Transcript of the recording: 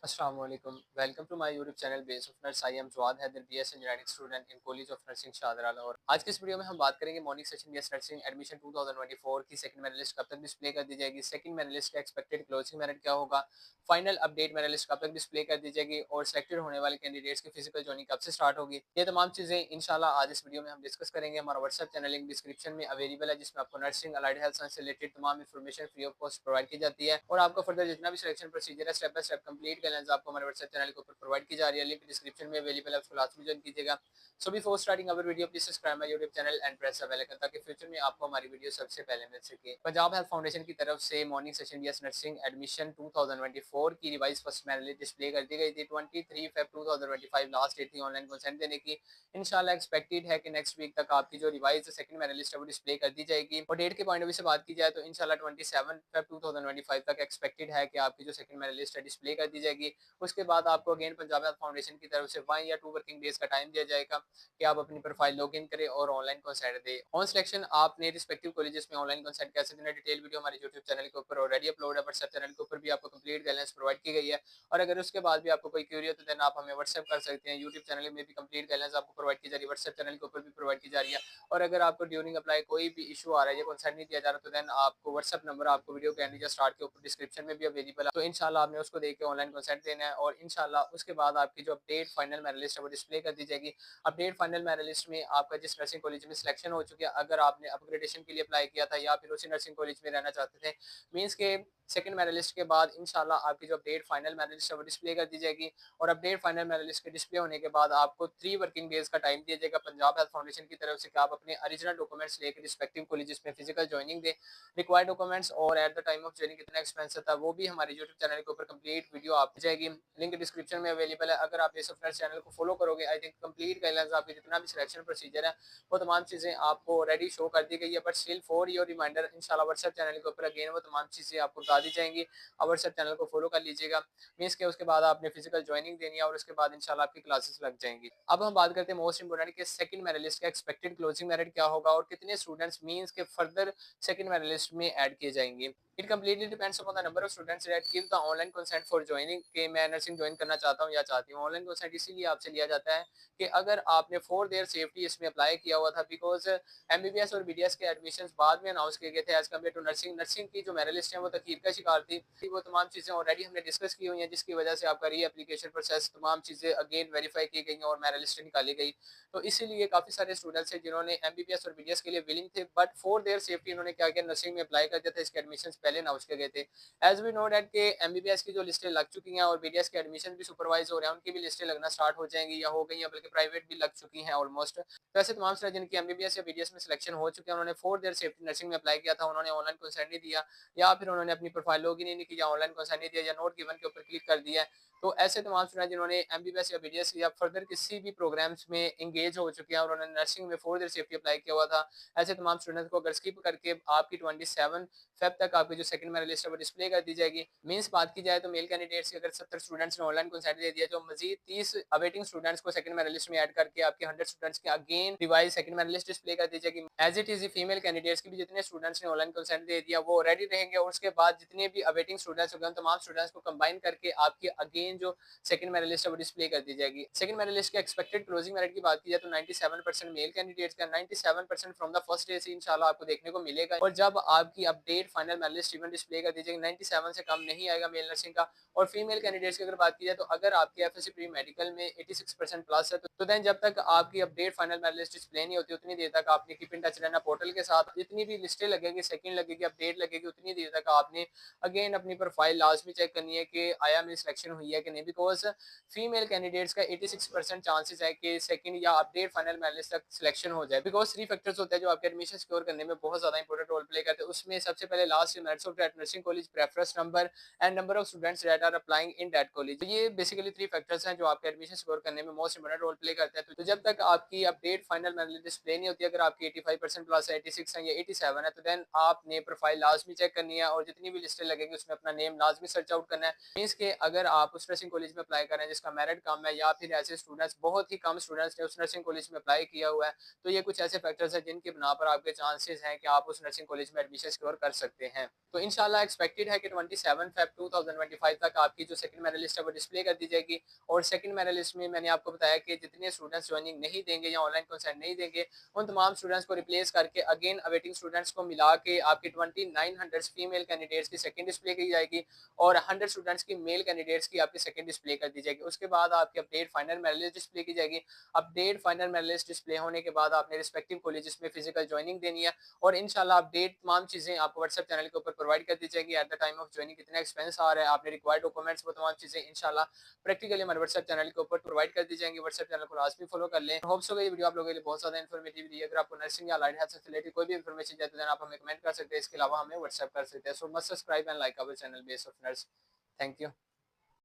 अस्सलाम वालेकुम। Welcome to my YouTube channel base of nurse. I am Jawad Haider, BS engineering student in college of nursing Shahdara Lahore. आज के इस video में हम बात करेंगे morning session BS nursing admission 2024 की सेकंड मेरिट लिस्ट कब तक डिस्प्ले कर दी जाएगी, सेकंड मेरिट लिस्ट का एक्सपेक्टेड क्लोजिंग मेरिट क्या होगा, फाइनल अपडेट मेरिट लिस्ट कब तक डिस्प्ले कर दी जाएगी और सिलेक्टेड होने वाले कैंडिडेट्स की फिजिकल जॉइनिंग कब से स्टार्ट होगी। ये तमाम चीजें इंशाल्लाह आज इस वीडियो में हम डिस्कस करेंगे। हमारा व्हाट्सएप चैनल लिंक डिस्क्रिप्शन में अवेलेबल है, जिसमें आपको नर्सिंग अलाइड हेल्थ साइंस से रिलेटेड तमाम information free of cost provide की जाती है और आपको फर्दर जितना भी सिलेक्शन प्रोसीजर है step by step complete guidelines आपको हमारे व्हाट्सएप चैनल के ऊपर प्रोवाइड की जा रही है। लिंक डिस्क्रिप्शन में अवेलेबल है, उसको लाजमी ज्वाइन कीजिएगा। So before starting our video please subscribe my YouTube channel and press the bell icon ताकि फ्यूचर में आपको हमारी वीडियो सबसे पहले मिल सके। पंजाब हेल्थ फाउंडेशन की तरफ से morning session BS nursing admission 2024 की revise first merit list display कर दी गई थी। 23 फेब 2025 लास्ट डेट थी ऑनलाइन कंसेंट देने की। इंशाल्लाह एक्सपेक्टेड है कि नेक्स्ट वीक तक आपकी जो रिवाइज सेकंड मेरिट लिस्ट है वो डिस्प्ले कर दी जाएगी और डेट के पॉइंट ऑफ व्यू से बात की जाए तो इंशाल्लाह 27 फेब 2025 तक एक्सपेक्टेड है कि आपकी जो सेकंड मेरिट लिस्ट है डिस्प्ले कर दी जाएगी। उसके बाद आपको अगेन पंजाब हेल्थ फाउंडेशन की तरफ से 1 या 2 वर्किंग डेज का टाइम दिया जाएगा कि आप अपनी प्रोफाइल लॉग इन करें और ऑनलाइन कंसेंट दें। ऑन सिलेक्शन आपने रिस्पेक्टिव कॉलेजेस में ऑनलाइन कंसेंट कैसे देना, डिटेल वीडियो हमारे यूट्यूब चैनल के ऊपर ऑलरेडी अपलोड है। व्हाट्सएप चैनल के ऊपर भी आपको कंप्लीट गाइडेंस प्रोवाइड की गई है और अगर उसके बाद भी आपको कोई क्यूरी हो तो देन आप हमें व्हाट्सएप कर सकते हैं। यूट्यूब चैनल में भी कंप्लीट गाइडेंस आपको प्रोवाइड की जा रही है, व्हाट्सएप चैनल के ऊपर भी प्रोवाइड की जा रही है। और अगर आपको ड्यूरिंग अप्लाई कोई भी इशू आ रहा है या कंसेंट नहीं दिया जा रहा तो देन आपको व्हाट्सएप नंबर आपको वीडियो के एंड या स्टार्ट के ऊपर डिस्क्रिप्शन में भी अवेलेबल है। तो इंशाल्लाह आपने उसको देख के ऑनलाइन कंसेंट देना है और इंशाल्लाह उसके बाद आपकी जो अपडेट फाइनल मेरिट लिस्ट है वो डिस्प्ले कर दी जाएगी। अपडेट फाइनल मेरिट लिस्ट में आपका जिस नर्सिंग कॉलेज में सिलेक्शन हो चुकी है, अगर आपने अपग्रेडेशन के लिए अप्लाई किया था या फिर उसी नर्सिंग कॉलेज में रहना चाहते थे, मींस के सेकंड मेरिट लिस्ट के बाद इंशाल्लाह आपकी जो अपडेट फाइनल मेरिट लिस्ट है वो डिस्प्ले कर दी जाएगी और अपडेट फाइनल मेरिट लिस्ट के डिस्प्ले होने के बाद आपको 3 वर्किंग डेज का टाइम दिया जाएगा पंजाब हेल्थ फाउंडेशन की तरफ से कि आप अपने ओरिजिनल डॉक्यूमेंट्स लेकर रिस्पेक्टिव कॉलेजेस में फिजिकल ज्वाइनिंग दें। रिक्वायर्ड डॉक्यूमेंट्स और at the time of joining कितना एक्सपेंस था वो भी हमारे यूट्यूब चैनल के ऊपर कंप्लीट वीडियो आप जाएगी। लिंक डिस्क्रिप्शन में अवेलेबल है। अगर आप ये सॉफ्टवेयर चैनल को फॉलो करोगे आई थिंक कंप्लीट गाइडलाइंस आपके जितना भी सिलेक्शन प्रोसीजर है वो तमाम चीज़ें आपको ऑलरेडी शो कर दी गई है, but still for your reminder इंशाल्लाह व्हाट्सएप चैनल के ऊपर अगेन वो तमाम चीज़ें आपको बता दी जाएंगी। आप व्हाट्सएप चैनल को फॉलो कर लीजिएगा। मीन्स के उसके बाद आपने फिजिकल ज्वाइनिंग देनी है और उसके बाद इंशाल्लाह आपकी क्लासेस लग जाएंगी। अब हम बात करते हैं मोस्ट इंपोर्टेंट के सेकंड मेरिट लिस्ट का एक्सपेक्टेड क्लोजिंग मेरिट क्या होगा और कितने स्टूडेंट्स मीन्स के फर्दर सेकंड मेरिट लिस्ट में ऐड किए जाएंगे। It completely depends upon the number of students that give the online consent for joining के मैं नर्सिंग ज्वाइन करना चाहता हूँ या चाहती हूँ। ऑनलाइन कंसेंट इसीलिए आपसे लिया जाता है कि अगर आपने फॉर देयर सेफ्टी इसमें अप्लाई किया हुआ था, बिकॉज एमबीबीएस और बीडीएस के एडमिशन बाद में अनाउंस किए गए थे as compare to nursing. Nursing की जो मेरिट लिस्ट है वो तकलीफ का शिकार थी। वो तमाम चीज़ें ऑलरेडी हमने डिस्कस की हुई हैं जिसकी वजह से आपका री एप्लीकेशन प्रोसेस तमाम चीज़ें अगेन वेरीफाई की गई हैं और मेरिट लिस्ट निकाली गई। तो इसीलिए काफ़ी सारे स्टूडेंट्स हैं जिन्होंने एमबीबीएस और बीडीएस के लिए विलिंग थे, बट फॉर देयर सेफ्टी उन्होंने क्या किया, नर्सिंग में अप्लाई कर दिया था। इसके एडमिशन पहले अनाउंस किए गए थे। एज वी नो डेट के एमबीबीएस की जो लिस्टें लग चुकी हैं और बीडीएस के एडमिशन भी सुपरवाइज हो रहे हैं, उनकी भी लिस्टें लगना स्टार्ट हो जाएंगी या हो गई हैं, बल्कि प्राइवेट भी लग चुकी हैं ऑलमोस्ट। तो ऐसे तमाम सारे जिनकी एमबीबीएस या बीडीएस में सिलेक्शन हो चुके हैं, उन्होंने फॉर देयर सेफ्टी नर्सिंग में अप्लाई किया था, उन्होंने ऑनलाइन कंसेंट नहीं दिया या फिर उन्होंने अपनी प्रोफाइल लॉग इन नहीं किया, ऑनलाइन कंसेंट नहीं दिया या नोट गिवन के ऊपर क्लिक कर दिया। तो ऐसे तमाम स्टूडेंट जिन्होंने एमबीबीएस या बीडीएस या फर्दर किसी भी प्रोग्राम्स में एंगेज हो चुके हैं और उन्होंने नर्सिंग में फॉर देयर सेफ्टी अप्लाई किया हुआ था, ऐसे तमाम स्टूडेंट्स को अगर स्किप करके आपकी 27 फेब तक आपकी जो सेकंड मेरिट लिस्ट है वो डिस्प्ले कर दी जाएगी। मींस बात की जाए तो मेल कैंडिडेट्स की अगर 70 स्टूडेंट्स ने ऑनलाइन कंसेंट दे दिया, जो मजीद 30 अवेटिंग स्टूडेंट्स को सेकंड मेरिट लिस्ट में ऐड करके आपके 100 स्टूडेंट्स की again revise second merit list display कर दी जाएगी। As it is female candidates की भी जितने स्टूडेंट्स ने ऑनलाइन कंसेंट दे दिया वो रेडी रहेंगे और उसके बाद जितने भी अवेटिंग स्टूडेंट्स होंगे उन तमाम स्टूडेंट्स को कंबाइन करके आपकी अगेन जो सेकंड मेरिट लिस्ट है वो डिस्प्ले कर दी जाएगी। सेकंड मेरिट लिस्ट के एक्सपेक्टेड क्लोजिंग मेरिट की बात की जाए तो 97% मेल कैंडिडेट्स का, 97% फ्रॉम द फर्स्ट डे से इंशाल्लाह आपको देखने को मिलेगा। और जब आपकी update final merit list even display कर दी जाएगी 97 से कम नहीं आएगा मेल नर्सिंग का। और फीमेल कैंडिडेट्स की अगर बात की जाए तो अगर आपकी एफएससी प्री मेडिकल में 86% प्लस है तो देन जब तक आपकी update final merit list display नहीं होती उतनी देर तक आपने कीप इन टच रहना पोर्टल के साथ। जितनी भी लिस्टें लगेगी, सेकंड लगेगी, अपडेट लगेगी, उतनी देर तक आपने अगेन अपनी प्रोफाइल लाजमी चेक करनी है कि आया मेरी सिलेक्शन हुई है कि नहीं, बिकॉज फीमेल कैंडिडेट्स का 86% चांसेस है कि सेकंड या अपडेट फाइनल मेरिट लिस्ट तक सिलेक्शन हो जाए। बिकॉज 3 फैक्टर्स होते हैं जो आपके एडमिशन सिक्योर करने में बहुत ज्यादा इंपॉर्टेंट रोल प्ले करते हैं। उसमें सबसे पहले last merits of that nursing college, preference number and number of students that are applying in that college. ये बेसिकली 3 फैक्टर्स हैं जो आपके एडमिशन स्कोर करने में मोस्ट इंपोर्टेंट रोल प्ले करते हैं। तो जब तक आपकी update final merit list display नहीं होती, अगर आपकी 85% प्लस है, 86 है या 87 है, तो देन आपने प्रोफाइल लाजमी चेक करनी है और जितनी भी लिस्टें लगेगी उसमें अपना नेम लाजमी सर्च आउट करना है। मींस के अगर आप उस नर्सिंग कॉलेज में अप्लाई कर रहे हैं जिसका मेरिट कम है, या फिर ऐसे स्टूडेंट्स, बहुत ही कम स्टूडेंट्स ने उस नर्सिंग कॉलेज में अप्लाई किया हुआ है, तो ये कुछ ऐसे फैक्टर्स हैं जिनकी बिना पर आपके चांसेस हैं कि आप उस नर्सिंग कॉलेज में एडमिशन सिक्योर कर सकते हैं। तो इंशाल्लाह एक्सपेक्टेड है कि 27 फेब 2025 तक आपकी जो सेकंड मेरिट लिस्ट है वो डिस्प्ले कर दी जाएगी। और सेकंड मेरिट लिस्ट में मैंने आपको बताया कि जितने स्टूडेंट्स ज्वाइनिंग नहीं देंगे या ऑनलाइन कंसेंट नहीं देंगे, उन तमाम स्टूडेंट्स को रिप्लेस करके अगेन अवेटिंग स्टूडेंट्स को मिला के आपकी 2900 फीमेल कैंडिडेट्स की सेकंड डिस्प्ले की जाएगी और 100 स्टूडेंट्स की मेल कैंडिडेट्स की आपकी सेकंड डिस्प्ले कर दी जाएगी। उसके बाद आपकी update final merit list display की जाएगी। Update final merit list display होने के बाद आपने रिस्पेक्टिव कॉलेजेस में फिजिकल ज्वाइनिंग देनी है और इंशाल्लाह अपडेट तमाम चीजें आपको व्हाट्सएप चैनल के ऊपर प्रोवाइड कर दी जाएगी। At the time of joining कितना एक्सपेंस आ रहा है, आपने रिक्वायर्ड डॉक्यूमेंट्स, वो तमाम चीजें इंशाल्लाह प्रैक्टिकली हमारे व्हाट्सएप चैनल के ऊपर प्रोवाइड कर दी जाएंगी। व्हाट्सएप चैनल को लाजमी फॉलो कर लें। होप्स हो ये वीडियो आप लोगों के लिए बहुत ज्यादा इन्फॉर्मेटिव रही है। अगर आपको नर्सिंग या अलाइड हेल्थ से रिलेटेड कोई भी इन्फॉर्मेशन चाहिए तो आप हमें कमेंट कर सकते हैं। इसके अलावा हमें व्हाट्सएप कर सकते हैं। So must subscribe and like our channel base of nurse. Thank you.